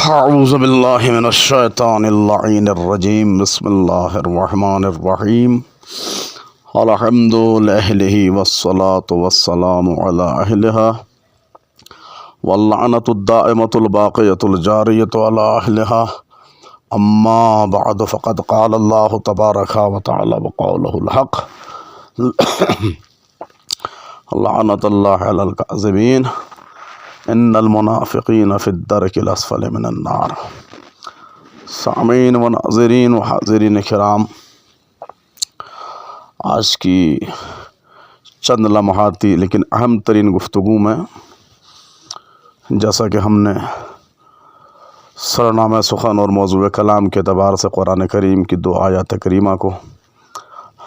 اعوذ باللہ من الشیطان اللعین الرجیم بسم اللہ الرحمن الرحیم الحمد لأہلہ والصلاة والسلام علی اہلہا واللعنۃ الدائمۃ الباقیۃ الجاریۃ علی اہلہا اما بعد فقد قال اللہ تبارک وتعالی وقولہ الحق لعنۃ اللہ علی الکاذبین ان المنافقین فی الدرک الاسفل من النار۔ سامعین و ناظرین و حاضرین کرام، آج کی چند لمحاتی لیکن اہم ترین گفتگو میں جیسا کہ ہم نے سرنامہ سخن اور موضوع کلام کے اعتبار سے قرآن کریم کی 2 آیات کریمہ کو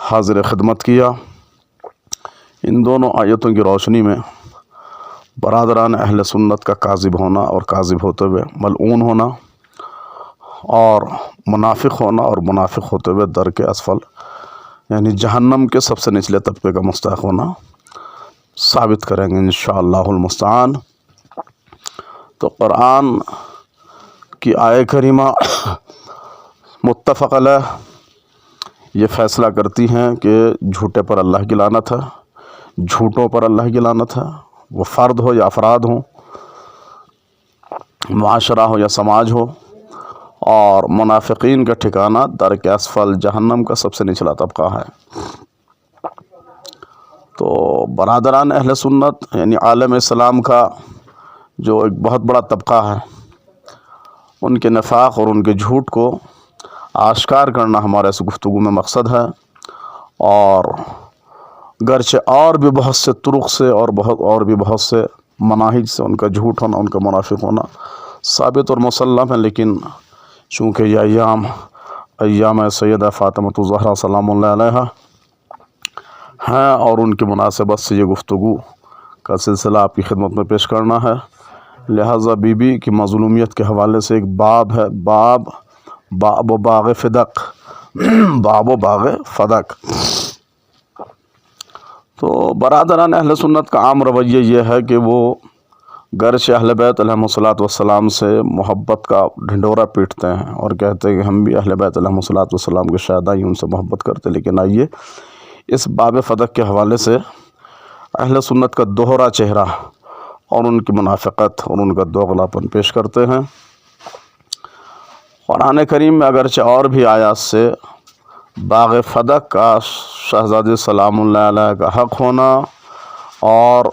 حاضر خدمت کیا، ان دونوں آیتوں کی روشنی میں برادران اہل سنت کا کاذب ہونا اور کاذب ہوتے ہوئے ملعون ہونا، اور منافق ہونا اور منافق ہوتے ہوئے درک اسفل یعنی جہنم کے سب سے نچلے طبقے کا مستحق ہونا ثابت کریں گے انشاءاللہ المستعان۔ تو قرآن کی آیہ کریمہ متفق علیہ یہ فیصلہ کرتی ہیں کہ جھوٹے پر اللہ کی لعنت ہے، جھوٹوں پر اللہ کی لعنت ہے، وہ فرد ہو یا افراد ہوں، معاشرہ ہو یا سماج ہو، اور منافقین کا ٹھکانہ درک اسفل جہنم کا سب سے نچلا طبقہ ہے۔ تو برادران اہل سنت یعنی عالم اسلام کا جو ایک بہت بڑا طبقہ ہے، ان کے نفاق اور ان کے جھوٹ کو آشکار کرنا ہمارے اس گفتگو میں مقصد ہے، اور گرچہ اور بھی بہت سے طرق سے اور بھی بہت سے مناہج سے ان کا جھوٹ ہونا، ان کا منافق ہونا ثابت اور مسلم ہے، لیکن چونکہ یہ ایام سیدہ فاطمۃ الزہرا سلام اللہ علیہا ہیں، اور ان کی مناسبت سے یہ گفتگو کا سلسلہ آپ کی خدمت میں پیش کرنا ہے، لہٰذا بی بی کی مظلومیت کے حوالے سے ایک باب ہے، باب و باغ فدق، باب و باغ فدق۔ تو برادران اہل سنت کا عام رویہ یہ ہے کہ وہ گرچہ اہل بیت علیہم الصلوۃ والسلام سے محبت کا ڈھنڈورا پیٹتے ہیں اور کہتے ہیں کہ ہم بھی اہل بیت علیہم الصلوۃ والسلام کے شہداء ہی ان سے محبت کرتے، لیکن آئیے اس باب فدق کے حوالے سے اہل سنت کا دوہرا چہرہ اور ان کی منافقت اور ان کا دوغلاپن پیش کرتے ہیں۔ قرآن کریم میں اگرچہ اور بھی آیات سے باغ فدق کا شہزادی سلام اللہ علیہ کا حق ہونا، اور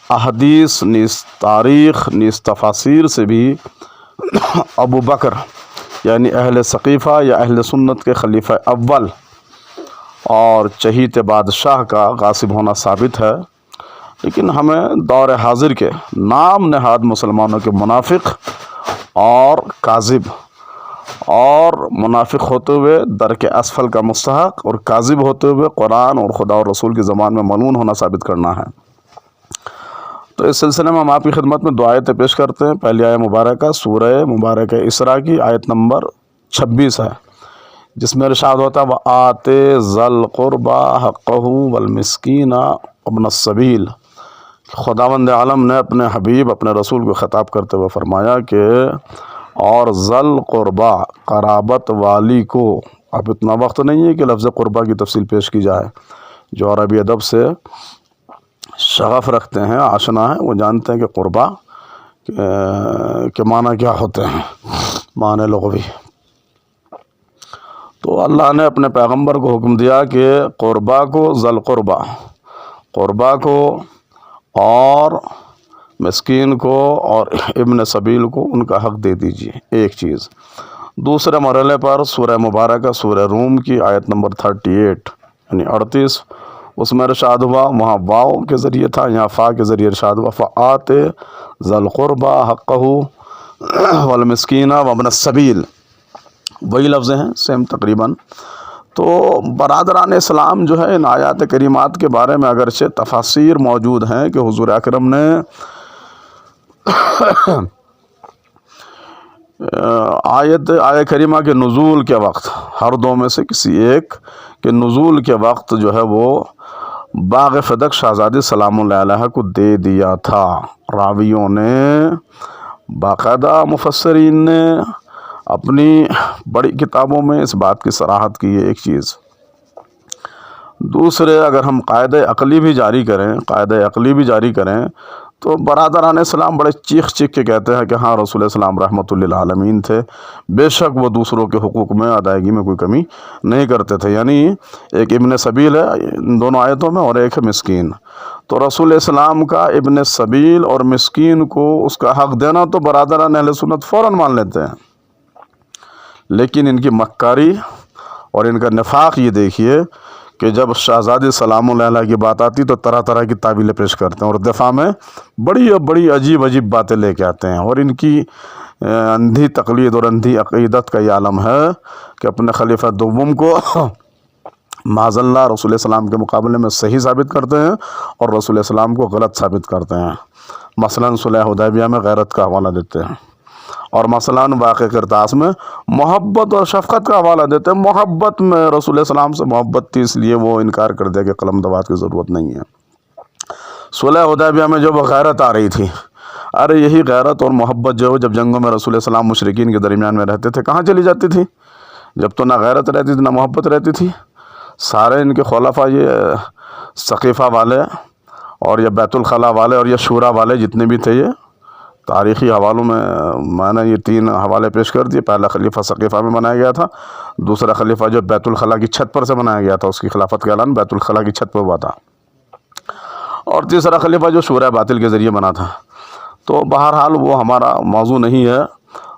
احادیث نیز تاریخ نیز تفاسیر سے بھی ابو بکر یعنی اہل ثقیفہ یا اہل سنت کے خلیفہ اول اور چہیت بادشاہ کا غاصب ہونا ثابت ہے، لیکن ہمیں دور حاضر کے نام نہاد مسلمانوں کے منافق اور کاذب اور منافق ہوتے ہوئے درک اسفل کا مستحق اور کاذب ہوتے ہوئے قرآن اور خدا اور رسول کی زبان میں ملعون ہونا ثابت کرنا ہے۔ تو اس سلسلے میں ہم آپ کی خدمت میں 2 آیتیں پیش کرتے ہیں۔ پہلی آیت مبارکہ سورہ مبارکہ اسراء کی آیت نمبر 26 ہے، جس میں ارشاد ہوتا ہے وَآتِ ذَا الْقُرْبَى حَقَّهُ وَالْمِسْكِينَ وَابْنَ السَّبِيلِ۔ خداوند عالم نے اپنے حبیب اپنے رسول کو خطاب کرتے ہوئے فرمایا کہ اور ذَا الْقُرْبَى قرابت والی کو، اب اتنا وقت نہیں ہے کہ لفظ قربہ کی تفصیل پیش کی جائے، جو عربی ادب سے شغف رکھتے ہیں، آشنا ہیں، وہ جانتے ہیں کہ قربہ کے معنی کیا ہوتے ہیں، معنی لغوی۔ تو اللہ نے اپنے پیغمبر کو حکم دیا کہ قربہ کو ذا القربہ، قربہ کو اور مسکین کو اور ابن سبیل کو ان کا حق دے دیجیے، ایک چیز۔ دوسرے مرحلے پر سورہ مبارکہ سورہ روم کی آیت نمبر 38 یعنی 38، اس میں ارشاد ہوا، وہاں واو کے ذریعے تھا، یہاں فا کے ذریعے ارشاد ہوا فَآتِ ذَا الْقُرْبَى حَقَّهُ وَالْمِسْكِينَ وَابْنَ السَّبِيلِ، وہی لفظ ہیں سیم تقریباً۔ تو برادران اسلام جو ہے ان آیات کریمات کے بارے میں اگرچہ تفاسیر موجود ہیں کہ حضور اکرم نے آیت کریمہ کے نزول کے وقت ہر 2 میں سے کسی ایک کے نزول کے وقت جو ہے وہ باغ فدق شہزادی سلام اللہ علیہ کو دے دیا تھا۔ راویوں نے باقاعدہ مفسرین نے اپنی بڑی کتابوں میں اس بات کی صراحت کی ہے. ایک چیز. دوسرے، اگر ہم قاعدہ عقلی بھی جاری کریں تو برادران اسلام بڑے چیخ کے کہتے ہیں کہ ہاں رسول اسلام رحمۃ للعالمین تھے، بے شک وہ دوسروں کے حقوق میں ادائیگی میں کوئی کمی نہیں کرتے تھے. یعنی ایک ابن سبیل ہے ان دونوں آیتوں میں اور ایک ہے مسکین. تو رسول اسلام کا ابن سبیل اور مسکین کو اس کا حق دینا تو برادران اہل سنت فوراً مان لیتے ہیں، لیکن ان کی مکاری اور ان کا نفاق یہ دیکھیے کہ جب شہزادی سلام اللہ علیہ کی بات آتی تو طرح طرح کی تعویلیں پیش کرتے ہیں اور دفاع میں بڑی عجیب باتیں لے کے آتے ہیں. اور ان کی اندھی تقلید اور اندھی عقیدت کا یہ عالم ہے کہ اپنے خلیفہ دوم کو معاذ اللہ رسول السلام کے مقابلے میں صحیح ثابت کرتے ہیں اور رسول السلام کو غلط ثابت کرتے ہیں. مثلاً صلح حدیبیہ میں غیرت کا حوالہ دیتے ہیں، اور مثلاً واقع کرتاس میں محبت اور شفقت کا حوالہ دیتے ہیں. محبت میں رسول السلام سے محبت تھی اس لیے وہ انکار کر دیا کہ قلم دوات کی ضرورت نہیں ہے. صلح حدیبیہ میں جو وہ غیرت آ رہی تھی، ارے یہی غیرت اور محبت جو جب جنگوں میں رسول السلام مشرکین کے درمیان میں رہتے تھے کہاں چلی جاتی تھی؟ جب تو نہ غیرت رہتی تھی نہ محبت رہتی تھی. سارے ان کے خلفاء یہ ثقیفہ والے اور یہ بیت الخلاء والے اور یہ شورا والے جتنے بھی تھے، یہ تاریخی حوالوں میں نے یہ 3 حوالے پیش کر دیے. پہلا خلیفہ ثقیفہ میں بنایا گیا تھا، دوسرا خلیفہ جو بیت الخلاء کی چھت پر سے بنایا گیا تھا، اس کی خلافت کا اعلان بیت الخلاء کی چھت پر ہوا تھا، اور تیسرا خلیفہ جو شورا باطل کے ذریعے بنا تھا. تو بہرحال وہ ہمارا موضوع نہیں ہے.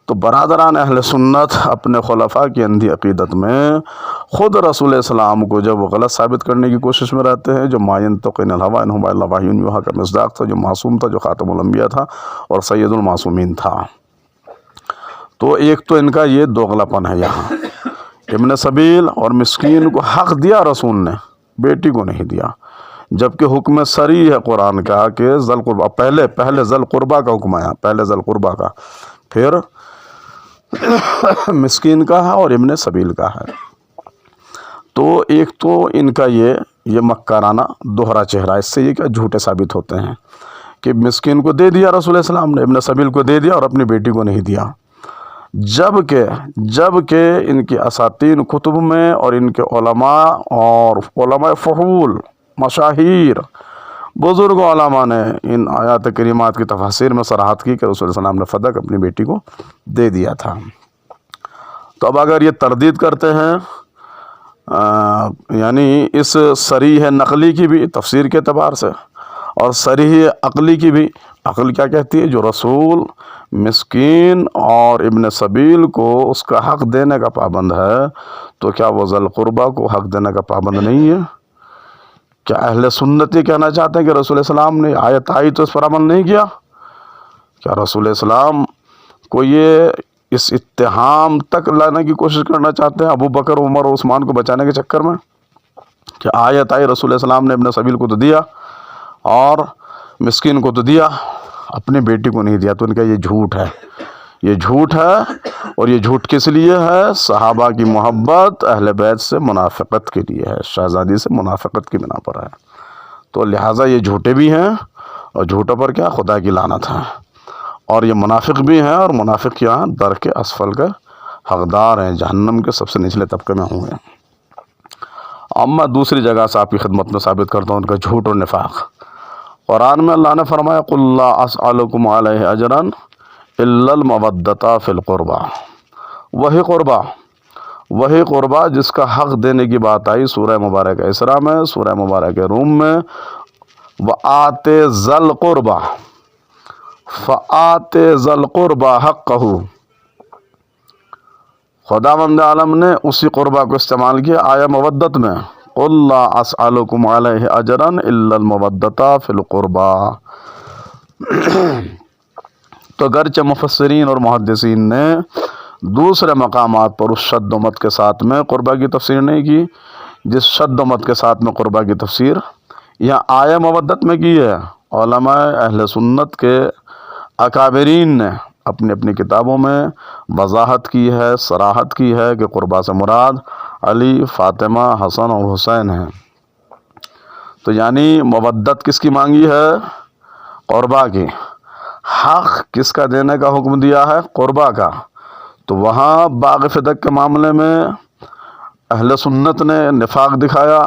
تو برادران اہل سنت اپنے خلفاء کی اندھی عقیدت میں خود رسول اسلام کو جب وہ غلط ثابت کرنے کی کوشش میں رہتے ہیں، جو ما ينطق عن الهوى ان هو الا وحی یوحی کا مصداق تھا، جو معصوم تھا، جو خاتم الانبیاء تھا اور سید المعصومین تھا. تو ایک تو ان کا یہ دوغلا پن ہے. یہاں ابن سبیل اور مسکین کو حق دیا رسول نے، بیٹی کو نہیں دیا، جبکہ حکم صریح ہے قرآن کا کہ ذل قربا، پہلے ذل قربا کا حکم آیا، پہلے ذل قربا کا، پھر مسکین کا ہے اور ابن سبیل کا ہے. تو ایک تو ان کا یہ مکارانہ دوہرا چہرہ، اس سے یہ کیا جھوٹے ثابت ہوتے ہیں کہ مسکین کو دے دیا رسول السلام نے، ابن سبیل کو دے دیا اور اپنی بیٹی کو نہیں دیا. جبکہ ان کی اساطین کتب میں اور ان کے علماء فحول مشاہیر بزرگ علماء نے ان آیات کریمات کی تفاسیر میں صراحت کی کہ رسول السلام نے فدق اپنی بیٹی کو دے دیا تھا. تو اب اگر یہ تردید کرتے ہیں یعنی اس صریح نقلی کی بھی تفسیر کے اعتبار سے اور صریح عقلی کی بھی، عقل کیا کہتی ہے؟ جو رسول مسکین اور ابن سبیل کو اس کا حق دینے کا پابند ہے، تو کیا وہ ذل قربا کو حق دینے کا پابند نہیں ہے؟ کیا اہل سنت یہ کہنا چاہتے ہیں کہ رسول السلام نے آیت آئی تو اس پر عمل نہیں کیا؟ کیا رسول السلام کو یہ اس اتہام تک لانے کی کوشش کرنا چاہتے ہیں ابو بکر عمر اور عثمان کو بچانے کے چکر میں کہ آیت آئی رسول السلام نے ابن سبیل کو تو دیا اور مسکین کو تو دیا، اپنی بیٹی کو نہیں دیا؟ تو ان کا یہ جھوٹ ہے، یہ جھوٹ ہے. اور یہ جھوٹ کس لیے ہے؟ صحابہ کی محبت اہل بیت سے منافقت کے لیے ہے، شہزادی سے منافقت کی بنا پر ہے. تو لہٰذا یہ جھوٹے بھی ہیں اور جھوٹوں پر کیا خدا کی لعنت ہے، اور یہ منافق بھی ہیں اور منافق یہاں درک اسفل کے حقدار ہیں، جہنم کے سب سے نچلے طبقے میں ہوں گے. اب میں دوسری جگہ سے آپ کی خدمت میں ثابت کرتا ہوں ان کا جھوٹ اور نفاق. قرآن میں اللہ نے فرمایا قُلْ لَا أَسْأَلُكُمْ عَلَيْهِ أَجْرًا إِلَّا الْمَوَدَّةَ فِي الْقُرْبَى. وہی قربا جس کا حق دینے کی بات آئی سورہ مبارک اسراء میں، سورہ مبارک روم میں، وَآتِ ذَا الْقُرْبَى فَآتِ ذَا الْقُرْبَى حَقَّهُ. خداوند عالم نے اسی قربا کو استعمال کیا آیا مودت میں، قُلْ لَا أَسْأَلُكُمْ عَلَيْهِ أَجْرًا إِلَّا الْمَوَدَّةَ فِي الْقُرْبَى. تو گرچہ مفسرین اور محدثین نے دوسرے مقامات پر اس شد و مت کے ساتھ میں قربا کی تفسیر نہیں کی جس شد و مت کے ساتھ میں قربا کی تفسیر یہاں آیا مودت میں کی ہے، علماء اہل سنت کے اکابرین نے اپنی اپنی کتابوں میں وضاحت کی ہے، صراحت کی ہے کہ قربا سے مراد علی، فاطمہ، حسن اور حسین ہیں. تو یعنی مودت کس کی مانگی ہے؟ قربا کی. حق کس کا دینے کا حکم دیا ہے؟ قربا کا۔ تو وہاں باغ فدق کے معاملے میں اہل سنت نے نفاق دکھایا،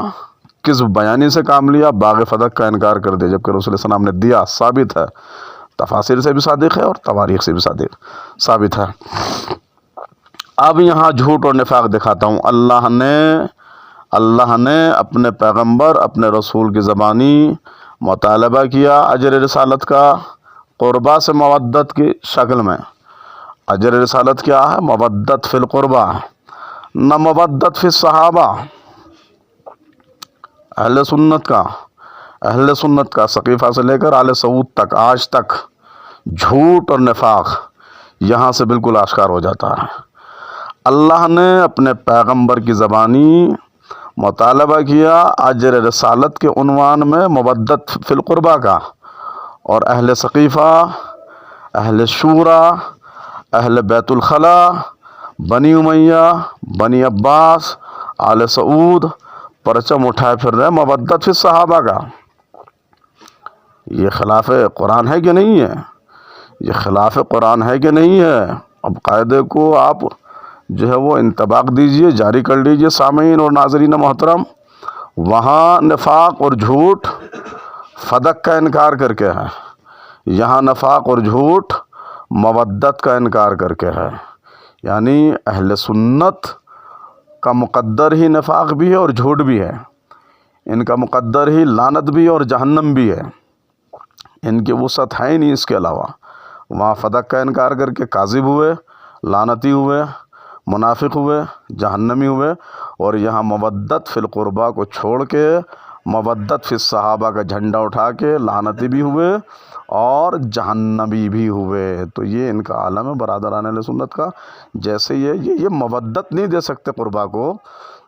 کس بیانی سے کام لیا؟ باغ فدق کا انکار کر دیا، جبکہ رسول اللہ صلی اللہ علیہ وسلم نے دیا، ثابت ہے، تفاسیر سے بھی صادق ہے اور تواریخ سے بھی ثابت ہے۔ اب یہاں جھوٹ اور نفاق دکھاتا ہوں۔ اللہ نے اپنے پیغمبر، اپنے رسول کی زبانی مطالبہ کیا اجر رسالت کا، قربا سے مودت کی شکل میں۔ اجر رسالت کیا ہے؟ مودت فی القربہ، نہ مودت فی الصحابہ۔ اہل سنت کا سقیفہ سے لے کر آل سعود تک آج تک جھوٹ اور نفاق یہاں سے بالکل آشکار ہو جاتا ہے۔ اللہ نے اپنے پیغمبر کی زبانی مطالبہ کیا اجر رسالت کے عنوان میں مودت فی القربہ کا، اور اہل سقیفہ، اہل شورا، اہل بیت الخلا، بنی امیہ، بنی عباس، آل سعود پرچم اٹھائے پھر رہے مودت فی الصحابہ کا۔ یہ خلاف قرآن ہے کہ نہیں ہے؟ یہ خلاف قرآن ہے کہ نہیں ہے؟ اب قاعدے کو آپ جو ہے وہ انطباق دیجئے، جاری کر لیجئے سامعین اور ناظرین محترم۔ وہاں نفاق اور جھوٹ فدق کا انکار کر کے ہے، یہاں نفاق اور جھوٹ مودت کا انکار کر کے ہے۔ یعنی اہل سنت کا مقدر ہی نفاق بھی ہے اور جھوٹ بھی ہے، ان کا مقدر ہی لعنت بھی ہے اور جہنم بھی ہے، ان کی وسعت ہے ہی نہیں اس کے علاوہ۔ وہاں فدق کا انکار کر کے کاذب ہوئے، لعنتی ہوئے، منافق ہوئے، جہنمی ہوئے، اور یہاں مودت فی القربہ کو چھوڑ کے مودت فی الصحابہ کا جھنڈا اٹھا کے لعنتی بھی ہوئے اور جہنمی بھی ہوئے۔ تو یہ ان کا عالم ہے برادران اہل سنت کا۔ جیسے یہ مودت نہیں دے سکتے قربا کو،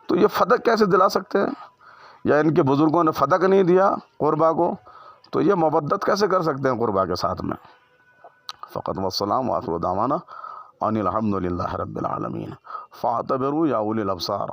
تو یہ فدق کیسے دلا سکتے ہیں؟ یا ان کے بزرگوں نے فدق نہیں دیا قربا کو، تو یہ مودت کیسے کر سکتے ہیں قربا کے ساتھ میں؟ فقط والسلام وآخر دعوانا ان الحمد للہ رب العالمین۔ فاعتبروا یا اولی الابصار۔